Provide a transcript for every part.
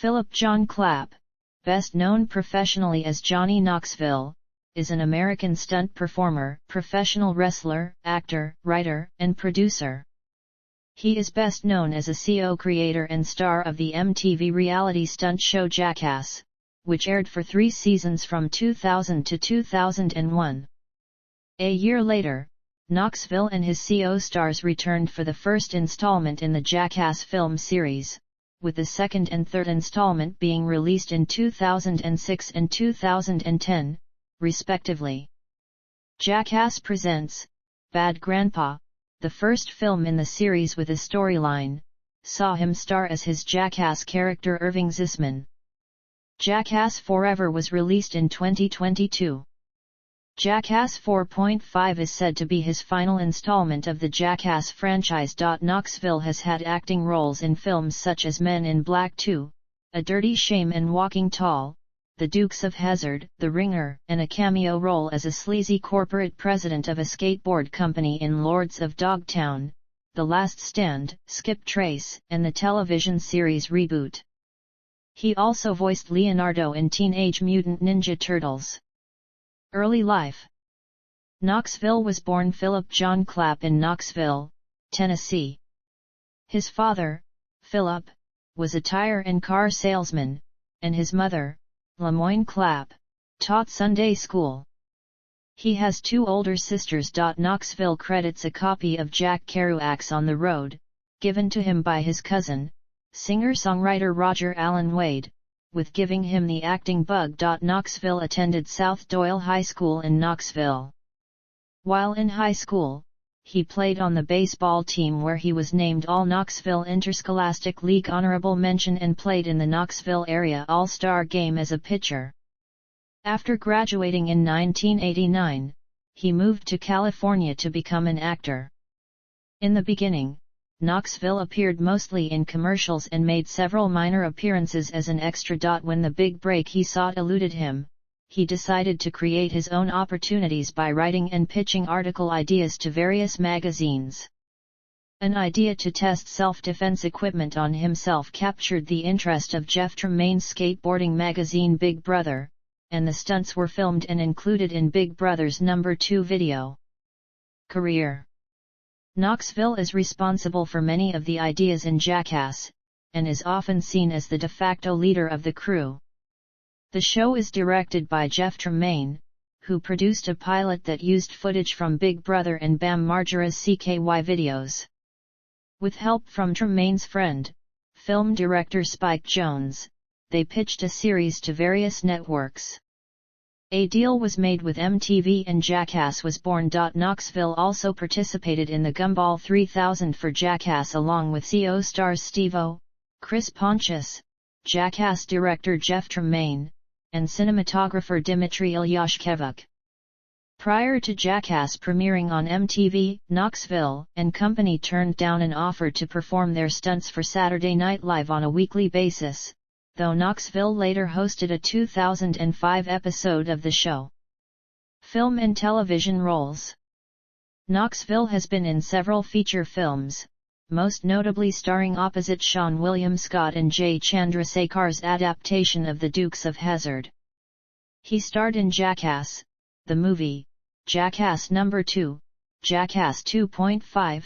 Philip John Clapp, best known professionally as Johnny Knoxville, is an American stunt performer, professional wrestler, actor, writer, and producer. He is best known as a co-creator and star of the MTV reality stunt show Jackass, which aired for 3 seasons from 2000 to 2001. A year later, Knoxville and his co-stars returned for the first installment in the Jackass film series, with the second and third installment being released in 2006 and 2010, respectively. Jackass Presents Bad Grandpa, the first film in the series with a storyline, saw him star as his Jackass character Irving Zisman. Jackass Forever was released in 2022. Jackass 4.5 is said to be his final installment of the Jackass franchise. Knoxville has had acting roles in films such as Men in Black 2, A Dirty Shame and Walking Tall, The Dukes of Hazzard, The Ringer, and a cameo role as a sleazy corporate president of a skateboard company in Lords of Dogtown, The Last Stand, Skip Trace, and the television series Reboot. He also voiced Leonardo in Teenage Mutant Ninja Turtles. Early life. Knoxville was born Philip John Clapp in Knoxville, Tennessee. His father, Philip, was a tire and car salesman, and his mother, Lemoyne Clapp, taught Sunday school. He has 2 older sisters. Knoxville credits a copy of Jack Kerouac's On the Road, given to him by his cousin, singer-songwriter Roger Allen Wade, with giving him the acting bug. Knoxville attended South Doyle High School in Knoxville. While in high school, he played on the baseball team where he was named All-Knoxville Interscholastic League Honorable Mention and played in the Knoxville Area All-Star Game as a pitcher. After graduating in 1989, he moved to California to become an actor. In the beginning, Knoxville appeared mostly in commercials and made several minor appearances as an extra. When the big break he sought eluded him, he decided to create his own opportunities by writing and pitching article ideas to various magazines. An idea to test self-defense equipment on himself captured the interest of Jeff Tremaine's skateboarding magazine Big Brother, and the stunts were filmed and included in Big Brother's No. 2 video. Career. Knoxville is responsible for many of the ideas in Jackass, and is often seen as the de facto leader of the crew. The show is directed by Jeff Tremaine, who produced a pilot that used footage from Big Brother and Bam Margera's CKY videos. With help from Tremaine's friend, film director Spike Jonze, they pitched a series to various networks. A deal was made with MTV and Jackass was born. Knoxville also participated in the Gumball 3000 for Jackass along with co-stars Steve-O, Chris Pontius, Jackass director Jeff Tremaine, and cinematographer Dmitry Ilyashkevich. Prior to Jackass premiering on MTV, Knoxville and company turned down an offer to perform their stunts for Saturday Night Live on a weekly basis, though Knoxville later hosted a 2005 episode of the show. Film and television roles. Knoxville has been in several feature films, most notably starring opposite Seann William Scott and Jay Chandrasekhar's adaptation of The Dukes of Hazzard. He starred in Jackass, the movie, Jackass No. 2, Jackass 2.5,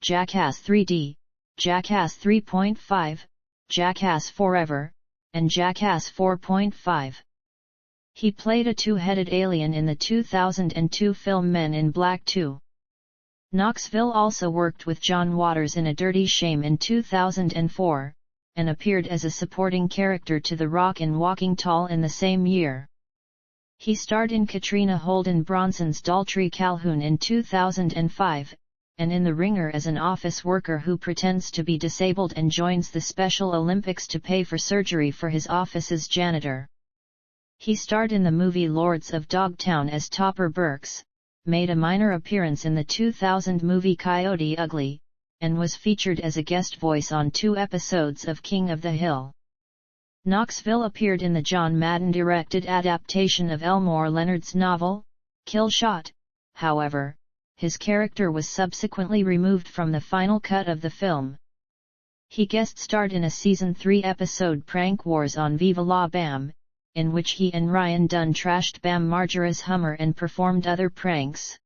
Jackass 3D, Jackass 3.5, Jackass Forever, and Jackass 4.5. He played a 2-headed alien in the 2002 film Men in Black 2. Knoxville also worked with John Waters in A Dirty Shame in 2004, and appeared as a supporting character to The Rock in Walking Tall in the same year. He starred in Katrina Holden Bronson's Daltrey Calhoun in 2005, and in The Ringer as an office worker who pretends to be disabled and joins the Special Olympics to pay for surgery for his office's janitor. He starred in the movie Lords of Dogtown as Topper Burks, made a minor appearance in the 2000 movie Coyote Ugly, and was featured as a guest voice on 2 episodes of King of the Hill. Knoxville appeared in the John Madden-directed adaptation of Elmore Leonard's novel, Kill Shot. However, his character was subsequently removed from the final cut of the film. He guest-starred in a Season 3 episode Prank Wars on Viva La Bam, in which he and Ryan Dunn trashed Bam Margera's Hummer and performed other pranks.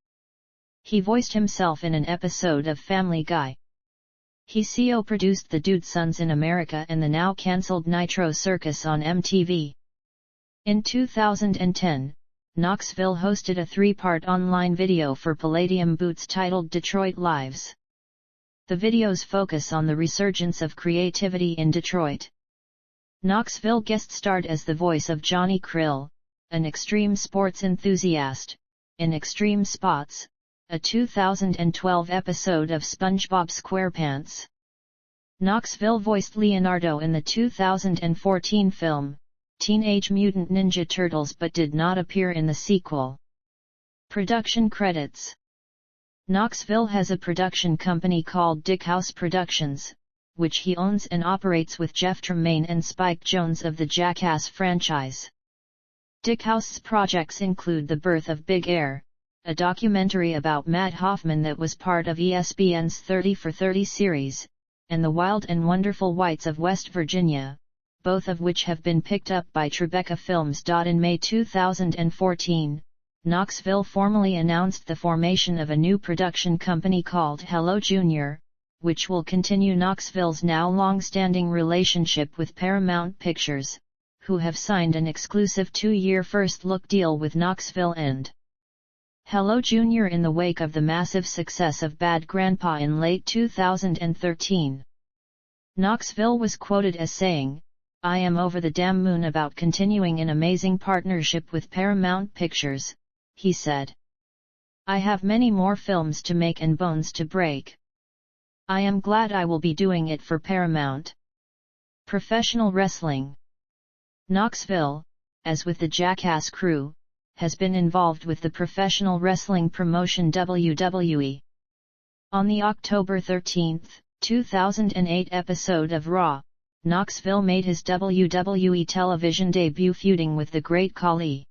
He voiced himself in an episode of Family Guy. He co-produced The Dude Sons in America and the now-cancelled Nitro Circus on MTV. In 2010, Knoxville hosted a 3-part online video for Palladium Boots titled Detroit Lives. The videos focus on the resurgence of creativity in Detroit. Knoxville guest-starred as the voice of Johnny Krill, an extreme sports enthusiast, in Extreme Spots, a 2012 episode of SpongeBob SquarePants. Knoxville voiced Leonardo in the 2014 film, Teenage Mutant Ninja Turtles, but did not appear in the sequel. Production credits. Knoxville has a production company called Dick House Productions, which he owns and operates with Jeff Tremaine and Spike Jonze of the Jackass franchise. Dick House's projects include The Birth of Big Air, a documentary about Matt Hoffman that was part of ESPN's 30 for 30 series, and The Wild and Wonderful Whites of West Virginia, both of which have been picked up by Tribeca Films. In May 2014, Knoxville formally announced the formation of a new production company called Hello Junior, which will continue Knoxville's now long-standing relationship with Paramount Pictures, who have signed an exclusive 2-year first-look deal with Knoxville and Hello Junior in the wake of the massive success of Bad Grandpa in late 2013. Knoxville was quoted as saying, "I am over the damn moon about continuing an amazing partnership with Paramount Pictures," he said. "I have many more films to make and bones to break. I am glad I will be doing it for Paramount." Professional wrestling. Knoxville, as with the Jackass crew, has been involved with the professional wrestling promotion WWE. On the October 13, 2008 episode of Raw, Knoxville made his WWE television debut feuding with the Great Khali.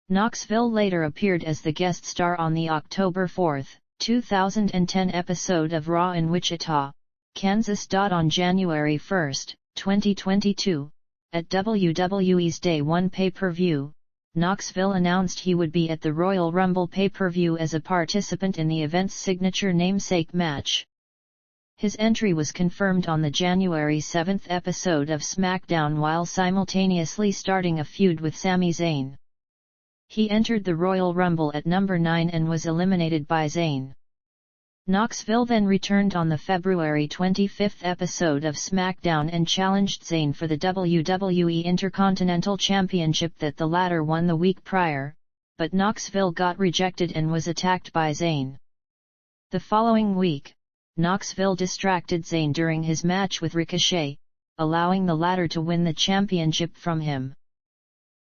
Knoxville later appeared as the guest star on the October 4, 2010 episode of Raw in Wichita, Kansas. On January 1, 2022, at WWE's Day 1 pay-per-view, Knoxville announced he would be at the Royal Rumble pay-per-view as a participant in the event's signature namesake match. His entry was confirmed on the January 7 episode of SmackDown while simultaneously starting a feud with Sami Zayn. He entered the Royal Rumble at number 9 and was eliminated by Zayn. Knoxville then returned on the February 25 episode of SmackDown and challenged Zayn for the WWE Intercontinental Championship that the latter won the week prior, but Knoxville got rejected and was attacked by Zayn. The following week, Knoxville distracted Zayn during his match with Ricochet, allowing the latter to win the championship from him.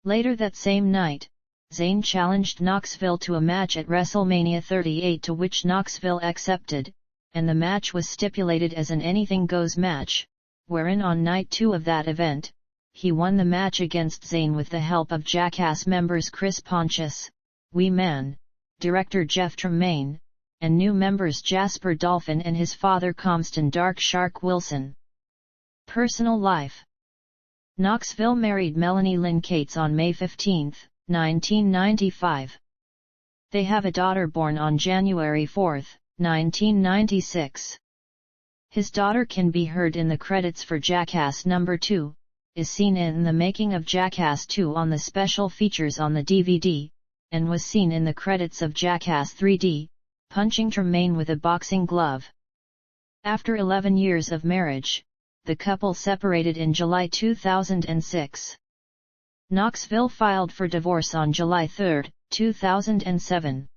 Later that same night, Zayn challenged Knoxville to a match at WrestleMania 38, to which Knoxville accepted, and the match was stipulated as an Anything Goes match, wherein on night 2 of that event, he won the match against Zayn with the help of Jackass members Chris Pontius, Wee Man, director Jeff Tremaine, and new members Jasper Dolphin and his father Compton Dark Shark Wilson. Personal life. Knoxville married Melanie Lynn Cates on May 15, 1995. They have a daughter born on January 4, 1996. His daughter can be heard in the credits for Jackass No. 2, is seen in the making of Jackass 2 on the special features on the DVD, and was seen in the credits of Jackass 3D, punching Tremaine with a boxing glove. After 11 years of marriage, the couple separated in July 2006. Knoxville filed for divorce on July 3, 2007.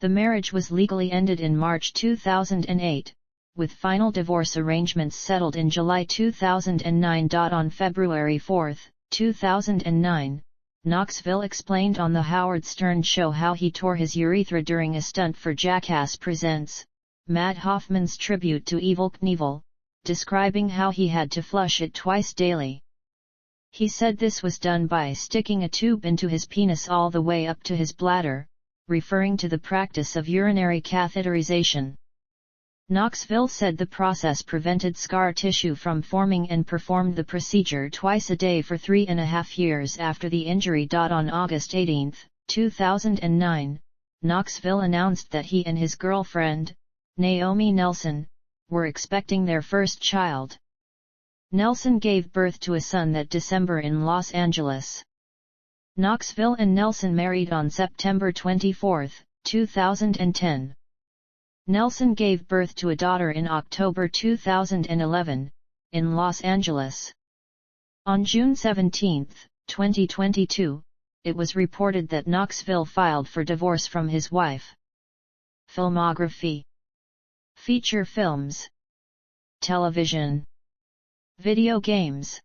The marriage was legally ended in March 2008, with final divorce arrangements settled in July 2009. On February 4, 2009, Knoxville explained on The Howard Stern Show how he tore his urethra during a stunt for Jackass Presents, Matt Hoffman's tribute to Evel Knievel, describing how he had to flush it twice daily. He said this was done by sticking a tube into his penis all the way up to his bladder, referring to the practice of urinary catheterization. Knoxville said the process prevented scar tissue from forming and performed the procedure twice a day for 3.5 years after the injury. On August 18, 2009, Knoxville announced that he and his girlfriend, Naomi Nelson, were expecting their first child. Nelson gave birth to a son that December in Los Angeles. Knoxville and Nelson married on September 24, 2010. Nelson gave birth to a daughter in October 2011, in Los Angeles. On June 17, 2022, it was reported that Knoxville filed for divorce from his wife. Filmography: feature films, television, video games.